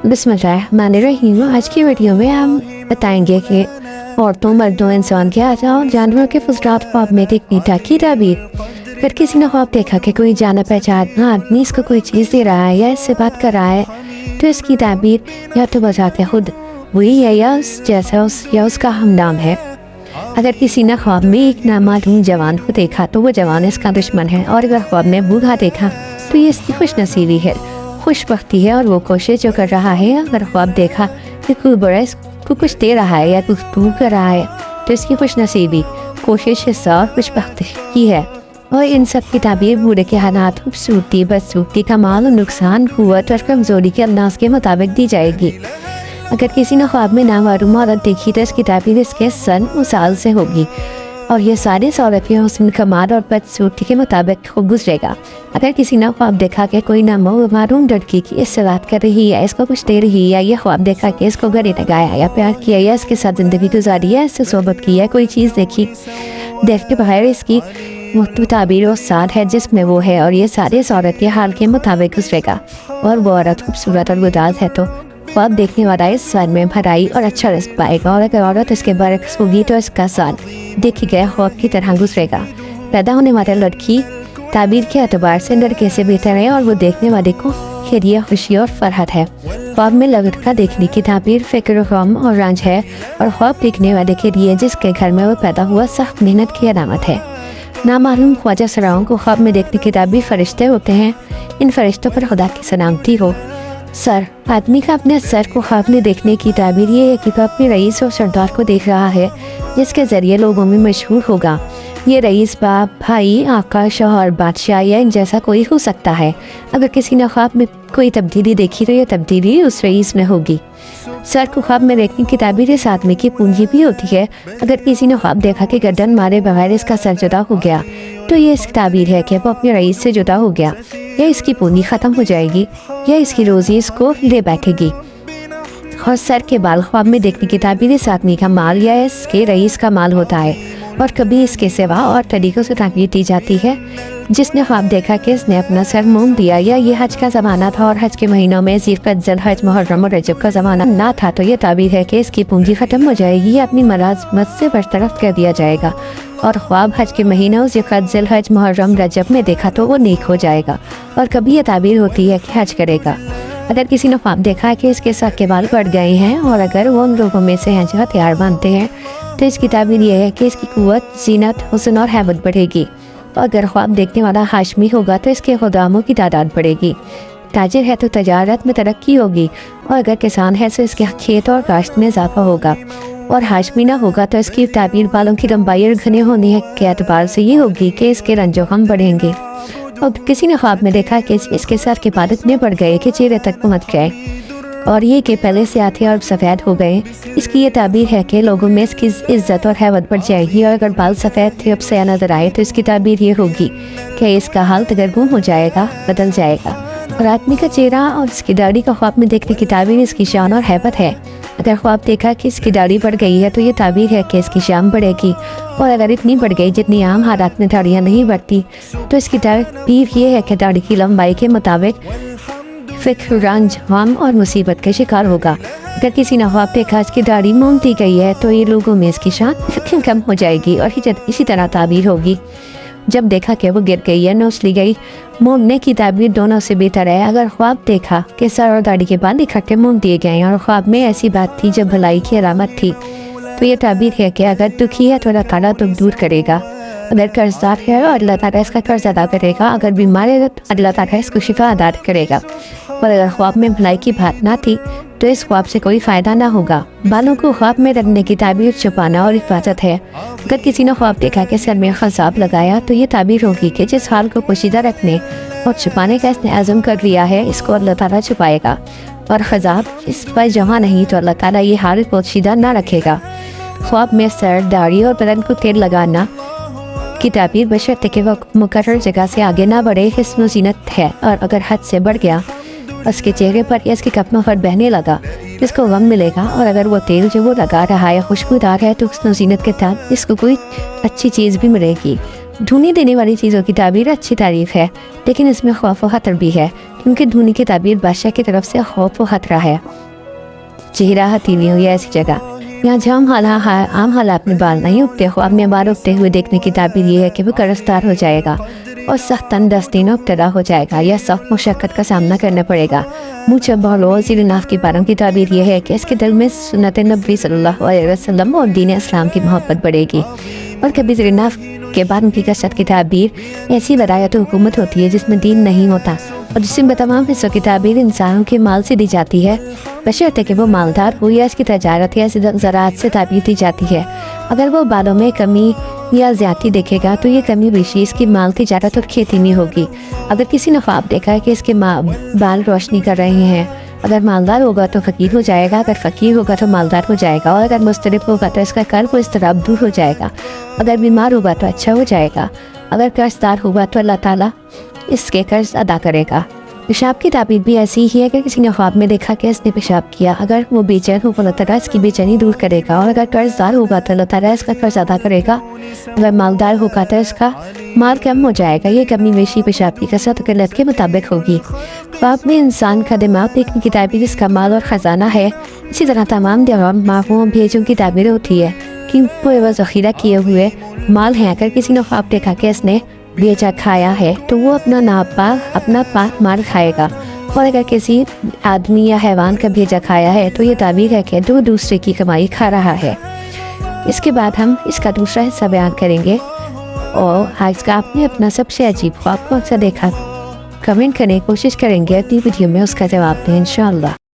बिस्मिल्लाहिर्रहमानिर्रहीम। आज की वीडियो में हम बताएंगे कि औरतों, मर्दों, इंसान के आजा और जानवरों के फुसरात ख्वाब में देखने की ताबीर। अगर किसी ने ख्वाब देखा कि कोई जाना पहचाना आदमी इसको कोई चीज़ दे रहा है या इससे बात कर रहा है, तो इसकी ताबीर या तो बजाते खुद वही है या उसका हमनाम है। अगर किसी ने ख्वाब में एक नामालूम जवान को देखा तो वो जवान इसका दुश्मन है, और अगर ख्वाब में बूढ़ा देखा तो ये इसकी खुशनसीबी है, खुशबख्ती है और वो कोशिश जो कर रहा है। अगर ख्वाब देखा कि कोई बड़ा इसको कुछ दे रहा है या कुछ दूर कर रहा है तो इसकी खुशनसीबी, कोशिश, हिस्सा और खुशबख्ती की है। और इन सब की ताबीर बूढ़े के हालात, खूबसूरती, बदसूरती, कमाल और नुकसान, कुव्वत और कमजोरी के अंदाज के मुताबिक दी जाएगी। अगर किसी ने ख्वाब में नामालूम औरत देखी तो इसकी ताबीर इसके सन और साल से होगी, और ये सारे सौरफी हुस्न, कमाल और बदसूरती के मुताबिक गुजरेगा। अगर किसी ने ख्वाब देखा कि कोई नामालूम लड़की की इससे बात कर रही है, इसको कुछ दे रही है, या ये ख्वाब देखा कि इसको गले लगाया या प्यार किया या इसके साथ ज़िंदगी गुजारी है, इससे सोबत की है, कोई चीज़ देखी, देख के बाहर इसकी ताबीर और साल है जिसमें वो है, और ये सारे औरत के हाल के मुताबिक गुजरेगा। और वो औरत खूबसूरत और गुदाज है तो ख्वाब देखने वाला इस साल में भलाई और अच्छा रिस्क पाएगा, और अगर औरत इसके बरक्स होगी तो इसका साल देखी गया ख्वाब की तरह गुजरेगा। पैदा होने वाली लड़की ताबीर के एतबार से लड़के से बेहतर है, और वो देखने वाले को खैरियत, खुशी और फरहत है। ख्वाब में लड़का देखने की ताबीर फिक्र, गम और रंज है, और ख्वाब देखने वाले के लिए जिसके घर में वो पैदा हुआ सख्त मेहनत की अलामत है। नामालूम ख्वाजा सराओं को ख्वाब में देखने की ताबीर फरिश्ते होते हैं। इन फरिश्तों पर खुदा की सलामती हो। सर, आदमी का अपने सर को ख्वाब में देखने की ताबीर ये है कि वह अपने रईस और सरदार को देख रहा है जिसके ज़रिए लोगों में मशहूर होगा। ये रईस बाप, भाई, आका, शौहर, बादशाह या इन जैसा कोई हो सकता है। अगर किसी ने ख्वाब में कोई तब्दीली देखी तो ये तब्दीली उस रईस में होगी। सर को ख्वाब में देखने की ताबीर इस आदमी की पूंजी भी होती है। अगर किसी ने ख्वाब देखा कि गर्दन मारे बगैर इसका सर जुदा हो गया तो ये इसकी ताबीर है कि वो अपने रईस से जुदा हो गया, या इसकी पूंजी ख़त्म हो जाएगी, या इसकी रोज़ी इसको ले बैठेगी। और सर के बाल ख्वाब में देखने की ताबीर इस आदमी का माल या इसके रईस का माल होता है, और कभी इसके सिवा और तरीक़ों से ताबीर दी जाती है। जिसने ख्वाब देखा कि इसने अपना सर मूंद दिया, या ये हज का ज़माना था और हज के महीनों में ज़िलक़अदा, हज, मुहर्रम और रजब का ज़माना ना था, तो ये ताबीर है कि इसकी पूंजी ख़त्म हो जाएगी, या अपनी मलाज़मत से बरतरफ कर दिया जाएगा। और ख्वाब हज के महीनों ज़िलक़अदा, हज, मुहर्रम, रजब में देखा तो वो नेक हो जाएगा। और कभी ये ताबीर होती है कि हज करेगा। अगर किसी ने ख्वाब देखा है कि इसके सर के बाल बढ़ गए हैं, और अगर वो उन लोगों में से हैं जो हथियार बांधते हैं, तो इसकी ताबीर यह है कि इसकी कुव्वत, ज़ीनत, हुस्न और हैबत बढ़ेगी। और अगर ख्वाब देखने वाला हाशमी होगा तो इसके खुदामों की तादाद बढ़ेगी। ताजिर है तो तजारत में तरक्की होगी, और अगर किसान है तो इसके खेत और काश्त में इजाफा होगा। और हाशमी ना होगा तो इसकी ताबीर बालों की लंबाई और घने होने के एतबार से ये होगी कि इसके रंजो गम बढ़ेंगे। और किसी ने ख्वाब में देखा कि इसके सर के बाल इतने बढ़ गए कि चेहरे तक पहुँच गए, और ये कि पहले से आते और सफ़ेद हो गए। इसकी ये ताबीर है कि लोगों में इसकी इज्जत और हैबत बढ़ जाएगी। और अगर बाल सफ़ेद थे अब से नज़र आए तो इसकी ताबीर ये होगी कि इसका हाल तगरगुम हो जाएगा, बदल जाएगा। और आदमी का चेहरा और इसकी दाढ़ी का ख्वाब में देखने की ताबीर इसकी शान और हैबत है। अगर ख्वाब देखा कि इसकी दाढ़ी बढ़ गई है तो ये ताबीर है कि इसकी शान बढ़ेगी। और अगर इतनी बढ़ गई जितनी आम हालात में दाढ़ियाँ नहीं बढ़ती तो इसकी ताबीर ये है कि दाढ़ी की लंबाई के मुताबिक फिक्र, रंज, गम और मुसीबत का शिकार होगा। अगर किसी ने ख्वाब देखा इसकी दाढ़ी मूंदी गई है तो ये लोगों में इसकी शान कम हो जाएगी। और इसी तरह ताबीर होगी जब देखा कि वो गिर गई है, नोच ली गई। मूंदने की ताबीर दोनों से बेहतर है। अगर ख्वाब देखा कि सर और दाढ़ी के बाल इकट्ठे मूंद दिए गए हैं, और ख्वाब में ऐसी बात थी जब भलाई की अलामत थी, तो ये ताबीर है कि अगर दुखी है तो अल्लाह ताला दुख दूर करेगा। अगर कर्जदार है और अल्लाह ताला इसका कर्ज अदा करेगा। अगर बीमार है तो अल्लाह ताला इसको शिफा अदा करेगा। और अगर ख्वाब में भलाई की बात ना थी तो इस ख्वाब से कोई फ़ायदा ना होगा। बालों को ख्वाब में रखने की ताबीर छुपाना और हिफाजत है। अगर किसी ने ख्वाब देखा कि सर में खसाब लगाया तो ये ताबीर होगी कि जिस हाल को पोशीदा रखने और छुपाने का इसने आज़म कर लिया है, इसको अल्लाह ताला छुपाएगा। और खसाब इस पर जमा नहीं तो अल्लाह ताला ये हाल पोशीदा ना रखेगा। ख्वाब में सर, दाढ़ी और बदन को तेल लगाना की ताबीर बशर्ते कि वह मुकर्रर जगह से आगे ना बढ़े हिस्न ज़ीनत है। और अगर हद से बढ़ गया, उसके चेहरे पर या इसके कपड़ों पर बहने लगा जिसको गम मिलेगा। और अगर वो तेल जो वो लगा रहा है खुशबूदार है तो हुस्न ज़ीनत के साथ इसको कोई अच्छी चीज़ भी मिलेगी। ढूंढी देने वाली चीज़ों की ताबीर अच्छी तारीफ है, लेकिन इसमें खौफ व खतर भी है کیونکہ دھونے کی تعبیر بادشاہ کی طرف سے خوف و خطرہ ہے. چہرہ ہتھیلی ہو یا ایسی جگہ یہاں جہاں عام حالات میں بال نہیں اگتے ہو، اپنے بال اگتے ہوئے دیکھنے کی تعبیر یہ ہے کہ وہ قرض دار ہو جائے گا اور سخت تندرستی میں مبتلا ہو جائے گا یا سخت مشقت کا سامنا کرنا پڑے گا. منہ چبول و زیر ناف کی باروں کی تعبیر یہ ہے کہ اس کے دل میں سنت نبی صلی اللہ علیہ وسلم اور دین اسلام کی محبت بڑھے گی. اور کبھی زیر ناف کے بعد ان کی کثرت کی تعبیر ایسی ولایت و حکومت ہوتی ہے جس میں دین نہیں ہوتا، اور جسم میں تمام حصوں کی تعبیر انسانوں کے مال سے دی جاتی ہے، بشرطے کہ وہ مالدار ہو یا اس کی تجارت یا زراعت سے تعبیر دی جاتی ہے. اگر وہ بالوں میں کمی یا زیادتی دیکھے گا تو یہ کمی بیشی اس کی مال تجارت اور کھیتی میں ہوگی. اگر کسی نے خواب دیکھا ہے کہ اس کے بال روشنی کر رہے ہیں، اگر مالدار ہوگا تو فقیر ہو جائے گا، اگر فقیر ہوگا تو مالدار ہو جائے گا، اور اگر مضطرب ہوگا تو اس کا قرض و اضطراب دور ہو جائے گا، اگر بیمار ہوگا تو اچھا ہو جائے گا، اگر قرض دار ہوگا تو اللہ تعالیٰ اس کے قرض ادا کرے گا. پیشاب کی تعبیر بھی ایسی ہی ہے کہ کسی نے خواب میں دیکھا کہ اس نے پیشاب کیا، اگر وہ بے چین ہو تو اللہ تعالیٰ اس کی بے چینی دور کرے گا، اور اگر قرض دار ہوگا تو اللہ تعالیٰ اس کا قرض ادا کرے گا، اگر مالدار ہوگا تو اس کا مال کم ہو جائے گا. یہ کمی بیشی پیشاب کی کثرت و قلت کے مطابق ہوگی. خواب میں انسان کا دماغ دیکھنے کی تعبیر اس کا مال اور خزانہ ہے. اسی طرح تمام دماغوں بھیجوں کی تعبیر ہوتی ہے کہ وہ ذخیرہ کیے ہوئے مال ہیں. اگر کسی نے خواب دیکھا کہ اس نے بیچا کھایا ہے تو وہ اپنا پاک مال کھائے گا، اور اگر کسی آدمی یا حیوان کا بھیجا کھایا ہے تو یہ تعبیر ہے کہ وہ دوسرے کی کمائی کھا رہا ہے. اس کے بعد ہم اس کا دوسرا حصہ بیان کریں گے. اور آج کا آپ نے اپنا سب سے عجیب خواب کون سا دیکھا؟ کمنٹ کرنے کی کوشش کریں گے، اگلی ویڈیو میں اس کا جواب دیں انشاءاللہ.